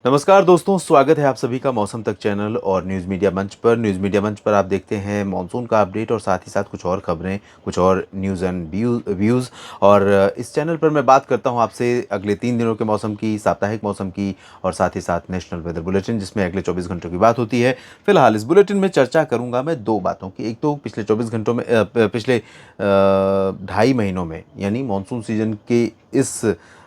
नमस्कार दोस्तों, स्वागत है आप सभी का मौसम तक चैनल और न्यूज़ मीडिया मंच पर। न्यूज़ मीडिया मंच पर आप देखते हैं मॉनसून का अपडेट और साथ ही साथ कुछ और खबरें, कुछ और न्यूज़ एंड व्यूज़। और इस चैनल पर मैं बात करता हूं आपसे अगले 3 दिनों के मौसम की, साप्ताहिक मौसम की और साथ ही साथ नेशनल वेदर बुलेटिन, जिसमें अगले 24 घंटों की बात होती है। फिलहाल इस बुलेटिन में चर्चा करूँगा मैं दो बातों की। एक तो पिछले 24 घंटों में पिछले 2.5 महीनों में यानी मानसून सीजन के इस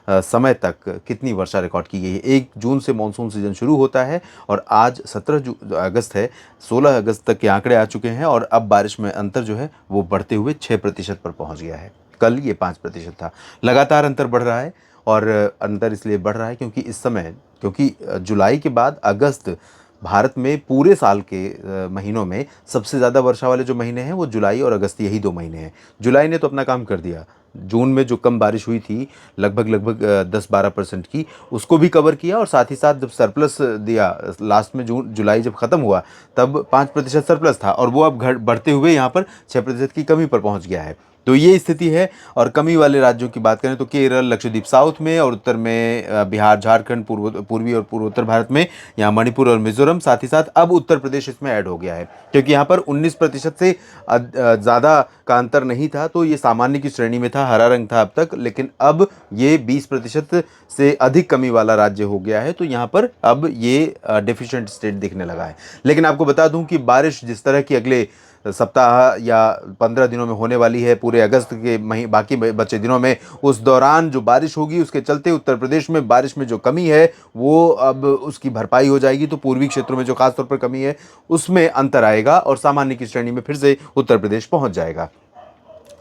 समय तक कितनी वर्षा रिकॉर्ड की गई है। 1 जून से मानसून सीजन शुरू होता है और आज 17 अगस्त है। 16 अगस्त तक के आंकड़े आ चुके हैं और अब बारिश में अंतर जो है वो बढ़ते हुए 6% पर पहुंच गया है। कल ये 5% था। लगातार अंतर बढ़ रहा है और अंतर इसलिए बढ़ रहा है क्योंकि जुलाई के बाद अगस्त भारत में पूरे साल के महीनों में सबसे ज़्यादा वर्षा वाले जो महीने हैं वो जुलाई और अगस्त, यही 2 महीने हैं। जुलाई ने तो अपना काम कर दिया। जून में जो कम बारिश हुई थी लगभग 10-12% की, उसको भी कवर किया और साथ ही साथ जब सरप्लस दिया लास्ट में, जुलाई जब ख़त्म हुआ तब 5% सरप्लस था और वो अब बढ़ते हुए यहाँ पर 6% की कमी पर पहुँच गया है। तो ये स्थिति है। और कमी वाले राज्यों की बात करें तो केरल, लक्षद्वीप साउथ में और उत्तर में बिहार, झारखंड, पूर्वी और पूर्वोत्तर भारत में, यहाँ मणिपुर और मिजोरम, साथ ही साथ अब उत्तर प्रदेश इसमें ऐड हो गया है क्योंकि यहाँ पर 19% से ज़्यादा का अंतर नहीं था, तो ये सामान्य की श्रेणी में था, हरा रंग था अब तक, लेकिन अब ये 20% से अधिक कमी वाला राज्य हो गया है। तो यहाँ पर अब ये डेफिशिएंट स्टेट दिखने लगा है। लेकिन आपको बता दूं कि बारिश जिस तरह की अगले सप्ताह या 15 दिनों में होने वाली है, पूरे अगस्त के बाकी बचे दिनों में, उस दौरान जो बारिश होगी उसके चलते उत्तर प्रदेश में बारिश में जो कमी है वो अब उसकी भरपाई हो जाएगी। तो पूर्वी क्षेत्रों में जो खासतौर पर कमी है उसमें अंतर आएगा और सामान्य की श्रेणी में फिर से उत्तर प्रदेश पहुंच जाएगा।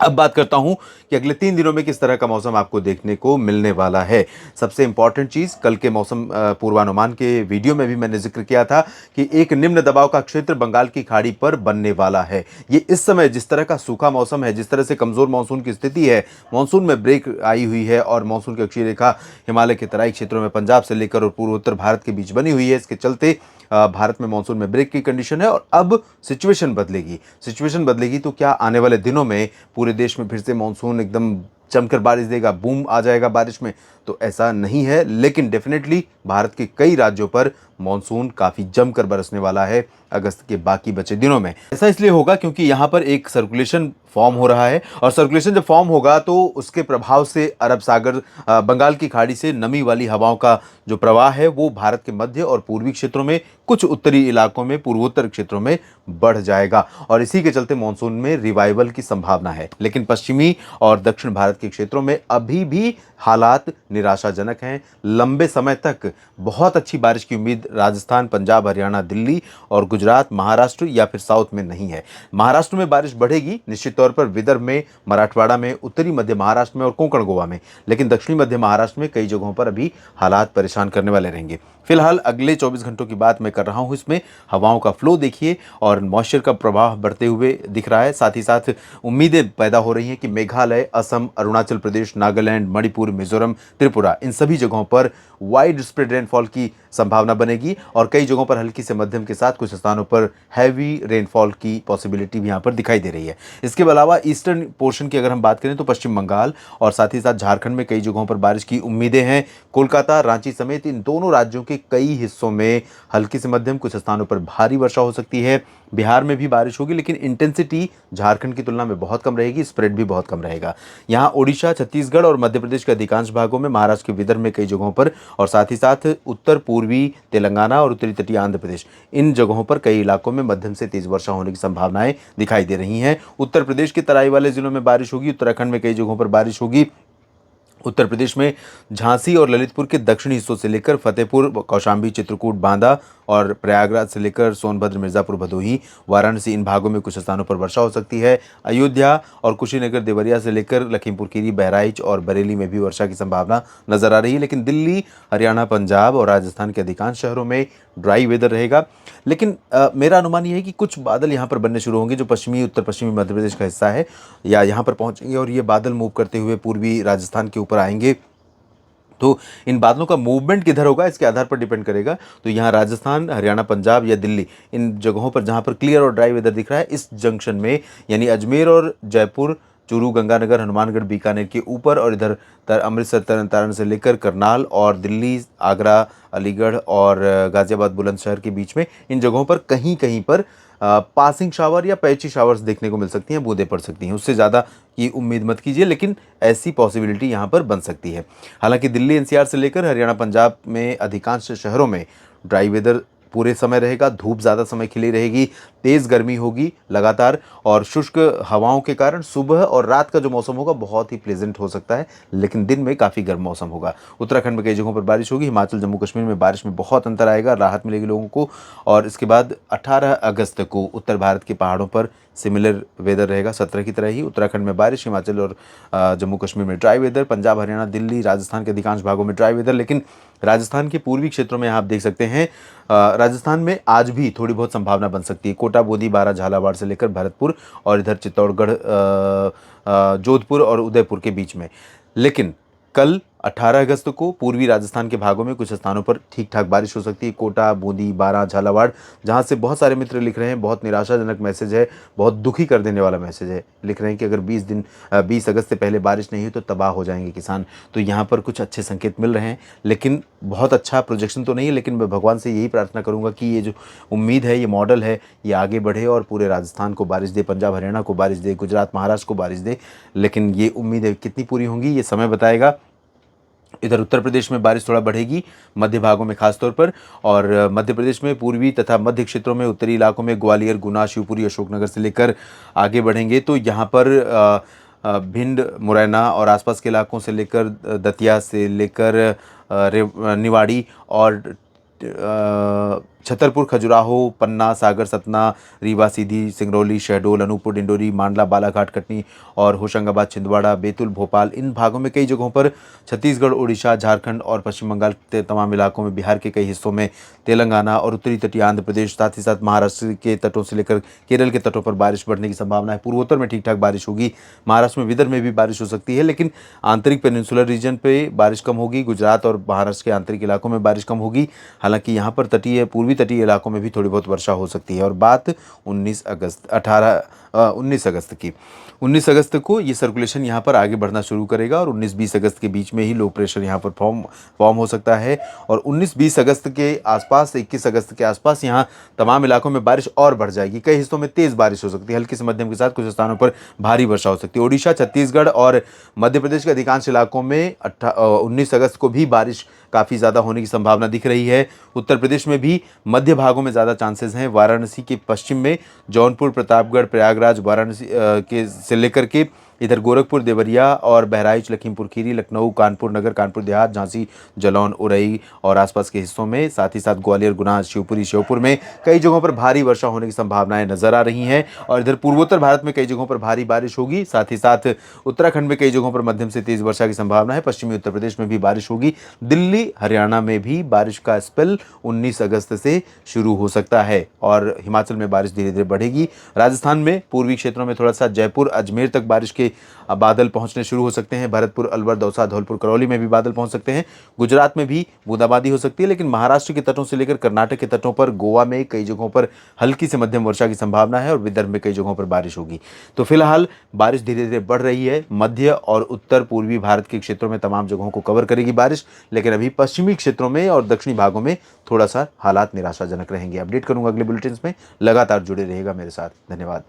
अब बात करता हूं कि अगले 3 दिनों में किस तरह का मौसम आपको देखने को मिलने वाला है। सबसे इंपॉर्टेंट चीज, कल के मौसम पूर्वानुमान के वीडियो में भी मैंने जिक्र किया था कि एक निम्न दबाव का क्षेत्र बंगाल की खाड़ी पर बनने वाला है। ये इस समय जिस तरह का सूखा मौसम है, जिस तरह से कमजोर मानसून की स्थिति है, मानसून में ब्रेक आई हुई है और मानसून की अक्षीय रेखा हिमालय के तराई क्षेत्रों में पंजाब से लेकर और पूर्वोत्तर भारत के बीच बनी हुई है। इसके चलते भारत में मानसून में ब्रेक की कंडीशन है और अब सिचुएशन बदलेगी तो क्या आने वाले दिनों में पूरे देश में फिर से मानसून एकदम जमकर बारिश देगा, बूम आ जाएगा बारिश में? तो ऐसा नहीं है, लेकिन डेफिनेटली भारत के कई राज्यों पर मानसून काफी जमकर बरसने वाला है अगस्त के बाकी बचे दिनों में। ऐसा इसलिए होगा क्योंकि यहाँ पर एक सर्कुलेशन फॉर्म हो रहा है और सर्कुलेशन जब फॉर्म होगा तो उसके प्रभाव से अरब सागर, बंगाल की खाड़ी से नमी वाली हवाओं का जो प्रवाह है वो भारत के मध्य और पूर्वी क्षेत्रों में, कुछ उत्तरी इलाकों में, पूर्वोत्तर क्षेत्रों में बढ़ जाएगा और इसी के चलते मानसून में रिवाइवल की संभावना है। लेकिन पश्चिमी और दक्षिण भारत के क्षेत्रों में अभी भी हालात निराशाजनक हैं। लंबे समय तक बहुत अच्छी बारिश की उम्मीद राजस्थान, पंजाब, हरियाणा, दिल्ली और गुजरात, महाराष्ट्र या फिर साउथ में नहीं है। महाराष्ट्र में बारिश बढ़ेगी निश्चित तौर पर, विदर्भ में, मराठवाड़ा में, उत्तरी मध्य महाराष्ट्र में और कोंकण गोवा में, लेकिन दक्षिणी मध्य महाराष्ट्र में कई जगहों पर अभी हालात परेशान करने वाले रहेंगे। फिलहाल अगले 24 घंटों की बात मैं कर रहा हूं, इसमें हवाओं का फ्लो देखिए और मॉइस्चर का प्रवाह बढ़ते हुए दिख रहा है। साथ ही साथ उम्मीदें पैदा हो रही हैं कि मेघालय, असम, अरुणाचल प्रदेश, नागालैंड, मणिपुर, मिजोरम, त्रिपुरा, इन सभी जगहों पर वाइड स्प्रेड रेनफॉल की संभावना बनेगी और कई जगहों पर हल्की से मध्यम के साथ कुछ स्थानों पर हैवी रेनफॉल की पॉसिबिलिटी भी यहाँ पर दिखाई दे रही है। इसके अलावा ईस्टर्न पोर्शन की अगर हम बात करें तो पश्चिम बंगाल और साथ ही साथ झारखंड में कई जगहों पर बारिश की उम्मीदें हैं। कोलकाता, रांची समेत इन दोनों राज्यों के कई हिस्सों में हल्की से मध्यम, कुछ स्थानों पर भारी वर्षा हो सकती है। बिहार में भी बारिश होगी लेकिन इंटेंसिटी झारखंड की तुलना में बहुत कम रहेगी, स्प्रेड भी बहुत कम रहेगा। यहाँ ओडिशा, छत्तीसगढ़ और मध्य प्रदेश के अधिकांश भागों में, महाराष्ट्र के विदर्भ में कई जगहों पर और साथ ही साथ उत्तर पूर्वी तेलंगाना और उत्तरी तटीय आंध्र प्रदेश, इन जगहों पर कई इलाकों में मध्यम से तेज वर्षा होने की संभावनाएं दिखाई दे रही हैं। उत्तर प्रदेश के तराई वाले जिलों में बारिश होगी, उत्तराखंड में कई जगहों पर बारिश होगी। उत्तर प्रदेश में झांसी और ललितपुर के दक्षिणी हिस्सों से लेकर फतेहपुर, कौशाम्बी, चित्रकूट, बांदा और प्रयागराज से लेकर सोनभद्र, मिर्जापुर, भदोही, वाराणसी, इन भागों में कुछ स्थानों पर वर्षा हो सकती है। अयोध्या और कुशीनगर, देवरिया से लेकर लखीमपुर खीरी, बहराइच और बरेली में भी वर्षा की संभावना नजर आ रही है। लेकिन दिल्ली, हरियाणा, पंजाब और राजस्थान के अधिकांश शहरों में ड्राई वेदर रहेगा। लेकिन मेरा अनुमान यह है कि कुछ बादल यहाँ पर बनने शुरू होंगे जो पश्चिमी, उत्तर पश्चिमी मध्य प्रदेश का हिस्सा है या यहाँ पर पहुँचेंगे और ये बादल मूव करते हुए पूर्वी राजस्थान के ऊपर आएंगे। तो इन बादलों का मूवमेंट किधर होगा इसके आधार पर डिपेंड करेगा। तो यहाँ राजस्थान, हरियाणा, पंजाब या दिल्ली, इन जगहों पर जहाँ पर क्लियर और ड्राई वेदर दिख रहा है, इस जंक्शन में यानी अजमेर और जयपुर, चूरू, गंगानगर, हनुमानगढ़, बीकानेर के ऊपर और इधर अमृतसर, तरन तारण से लेकर करनाल और दिल्ली, आगरा, अलीगढ़ और गाजियाबाद, बुलंदशहर के बीच में इन जगहों पर कहीं कहीं पर पासिंग शावर या पैची शावर्स देखने को मिल सकती हैं, बूंदें पड़ सकती हैं। उससे ज़्यादा की उम्मीद मत कीजिए, लेकिन ऐसी पॉसिबिलिटी यहाँ पर बन सकती है। हालांकि दिल्ली, एनसीआर से लेकर हरियाणा, पंजाब में अधिकांश शहरों में ड्राई वेदर पूरे समय रहेगा। धूप ज़्यादा समय खिली रहेगी, तेज़ गर्मी होगी लगातार, और शुष्क हवाओं के कारण सुबह और रात का जो मौसम होगा बहुत ही प्लेजेंट हो सकता है, लेकिन दिन में काफ़ी गर्म मौसम होगा। उत्तराखंड में कई जगहों पर बारिश होगी। हिमाचल, जम्मू कश्मीर में बारिश में बहुत अंतर आएगा, राहत मिलेगी लोगों को। और इसके बाद 18 अगस्त को उत्तर भारत के पहाड़ों पर सिमिलर वेदर रहेगा, 17 की तरह ही। उत्तराखंड में बारिश, हिमाचल और जम्मू कश्मीर में ड्राई वेदर, पंजाब, हरियाणा, दिल्ली, राजस्थान के अधिकांश भागों में ड्राई वेदर। लेकिन राजस्थान के पूर्वी क्षेत्रों में आप देख सकते हैं, राजस्थान में आज भी थोड़ी बहुत संभावना बन सकती है। कोटा, बूंदी, बारां, झालावाड़ से लेकर भरतपुर और इधर चित्तौड़गढ़, जोधपुर और उदयपुर के बीच में। लेकिन कल 18 अगस्त को पूर्वी राजस्थान के भागों में कुछ स्थानों पर ठीक ठाक बारिश हो सकती है। कोटा, बूंदी, बारां, झालावाड़, जहां से बहुत सारे मित्र लिख रहे हैं, बहुत निराशाजनक मैसेज है, बहुत दुखी कर देने वाला मैसेज है। लिख रहे हैं कि अगर 20 अगस्त से पहले बारिश नहीं हुई तो तबाह हो जाएंगे किसान। तो यहाँ पर कुछ अच्छे संकेत मिल रहे हैं, लेकिन बहुत अच्छा प्रोजेक्शन तो नहीं है। लेकिन मैं भगवान से यही प्रार्थना करूँगा कि ये जो उम्मीद है, ये मॉडल है, ये आगे बढ़े और पूरे राजस्थान को बारिश दे, पंजाब, हरियाणा को बारिश दे, गुजरात, महाराष्ट्र को बारिश दे। लेकिन ये उम्मीद है कितनी पूरी होंगी ये समय बताएगा। इधर उत्तर प्रदेश में बारिश थोड़ा बढ़ेगी, मध्य भागों में खास तौर पर, और मध्य प्रदेश में पूर्वी तथा मध्य क्षेत्रों में, उत्तरी इलाकों में ग्वालियर, गुना, शिवपुरी, अशोकनगर से लेकर आगे बढ़ेंगे तो यहाँ पर भिंड, मुरैना और आसपास के इलाकों से लेकर दतिया से लेकर निवाड़ी और छतरपुर, खजुराहो, पन्ना, सागर, सतना, रीवा, सीधी, सिंगरौली, शहडोल, अनूपपुर, डिंडोरी, मांडला, बालाघाट, कटनी और होशंगाबाद, छिंदवाड़ा, बैतूल, भोपाल, इन भागों में कई जगहों पर, छत्तीसगढ़, उड़ीसा, झारखंड और पश्चिम बंगाल के तमाम इलाकों में, बिहार के कई हिस्सों में, तेलंगाना और उत्तरी तटीय आंध्र प्रदेश, साथ ही साथ महाराष्ट्र के तटों से लेकर केरल के तटों पर बारिश बढ़ने की संभावना है। पूर्वोत्तर में ठीक ठाक बारिश होगी, महाराष्ट्र में, विदर्भ में भी बारिश हो सकती है, लेकिन आंतरिक पेनिनसुलर रीजन पे बारिश कम होगी। गुजरात और महाराष्ट्र के आंतरिक इलाकों में बारिश कम होगी। हालांकि यहाँ पर तटीय, पूर्वी तटीय इलाकों में भी थोड़ी बहुत वर्षा हो सकती है। और बात 19 अगस्त की, 19 अगस्त को ये सर्कुलेशन यहाँ पर आगे बढ़ना शुरू करेगा और 19-20 अगस्त के बीच में ही लो प्रेशर यहाँ पर फॉर्म हो सकता है। और 19-20 अगस्त के आसपास, 21 अगस्त के आसपास यहाँ तमाम इलाकों में बारिश और बढ़ जाएगी। कई हिस्सों में तेज़ बारिश हो सकती है, हल्की से मध्यम के साथ कुछ स्थानों पर भारी वर्षा हो सकती है। ओडिशा, छत्तीसगढ़ और मध्य प्रदेश के अधिकांश इलाकों में 19 अगस्त को भी बारिश काफ़ी ज़्यादा होने की संभावना दिख रही है। उत्तर प्रदेश में भी मध्य भागों में ज़्यादा चांसेस हैं। वाराणसी के पश्चिम में, जौनपुर, प्रतापगढ़, प्रयागराज, वाराणसी के से लेकर के इधर गोरखपुर, देवरिया और बहराइच, लखीमपुर खीरी, लखनऊ, कानपुर नगर, कानपुर देहात, झांसी, जालौन, उरई और आसपास के हिस्सों में, साथ ही साथ ग्वालियर, गुना, शिवपुरी, श्योपुर में कई जगहों पर भारी वर्षा होने की संभावनाएं नजर आ रही हैं। और इधर पूर्वोत्तर भारत में कई जगहों पर भारी बारिश होगी। साथ ही साथ उत्तराखंड में कई जगहों पर मध्यम से तेज वर्षा की संभावना है। पश्चिमी उत्तर प्रदेश में भी बारिश होगी। दिल्ली, हरियाणा में भी बारिश का स्पेल 19 अगस्त से शुरू हो सकता है और हिमाचल में बारिश धीरे धीरे बढ़ेगी। राजस्थान में पूर्वी क्षेत्रों में थोड़ा सा, जयपुर, अजमेर तक बारिश के बादल पहुंचने शुरू हो सकते हैं। भरतपुर, अलवर, दौसा, धौलपुर, करौली में भी बादल पहुंच सकते हैं। गुजरात में भी बूंदाबांदी हो सकती है, लेकिन महाराष्ट्र के तटों से लेकर कर्नाटक के तटों पर, गोवा में कई जगहों पर हल्की से मध्यम वर्षा की संभावना है और विदर्भ में कई जगहों पर बारिश होगी। तो फिलहाल बारिश धीरे धीरे बढ़ रही है। मध्य और उत्तर पूर्वी भारत के क्षेत्रों में तमाम जगहों को कवर करेगी बारिश, लेकिन अभी पश्चिमी क्षेत्रों में और दक्षिणी भागों में थोड़ा सा हालात निराशाजनक रहेंगे। अपडेट करूंगा अगले बुलेटिन में, लगातार जुड़े रहेगा मेरे साथ। धन्यवाद।